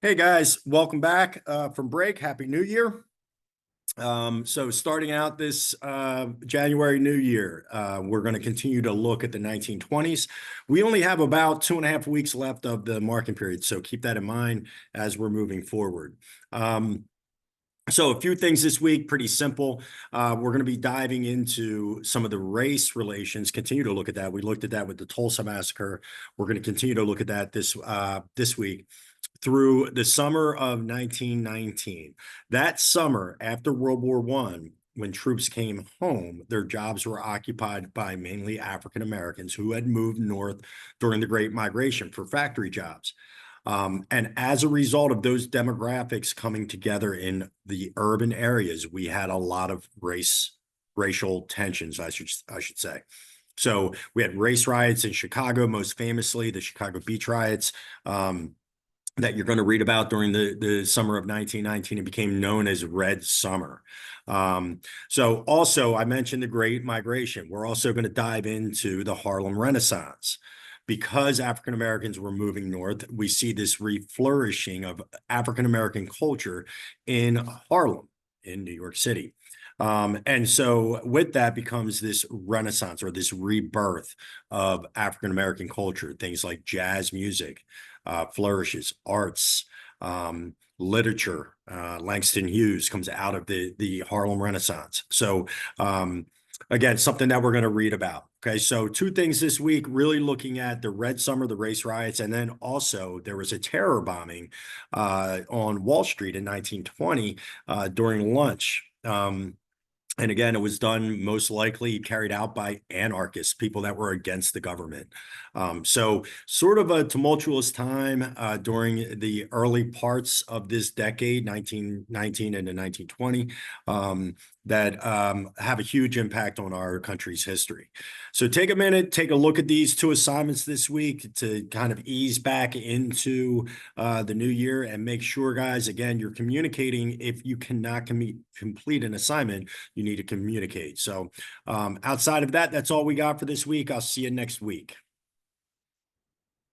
Hey guys, welcome back from break. Happy New Year. So starting out this January New Year, we're going to continue to look at the 1920s. We only have about 2.5 weeks left of the marking period, so keep that in mind as we're moving forward. So a few things this week, pretty simple. We're going to be diving into some of the race relations, continue to look at that. We looked at that with the Tulsa Massacre. We're going to continue to look at that this week through the summer of 1919. That summer, after World War I, when troops came home, their jobs were occupied by mainly African Americans who had moved north during the Great Migration for factory jobs. And as a result of those demographics coming together in the urban areas, we had a lot of racial tensions, I should say. So we had race riots in Chicago, most famously the Chicago Beach riots. That you're going to read about during the summer of 1919. It became known as Red Summer. So also, I mentioned the Great Migration. We're also going to dive into the Harlem Renaissance. Because African Americans were moving north, we see this reflourishing of African American culture in Harlem, in New York City. And so with that becomes this renaissance or this rebirth of African American culture, things like jazz music, flourishes, arts, literature. Langston Hughes comes out of the Harlem Renaissance. So again, something that we're going to read about. Okay, so two things this week, really looking at the Red Summer, the race riots, and then also there was a terror bombing on Wall Street in 1920 during lunch. And again, it was done most likely carried out by anarchists, people that were against the government. So sort of a tumultuous time during the early parts of this decade, 1919 into 1920, that have a huge impact on our country's history. So take a minute, take a look at these two assignments this week to kind of ease back into the new year and make sure, guys, again, you're communicating. If you cannot complete an assignment, you need to communicate. So outside of that, that's all we got for this week. I'll see you next week.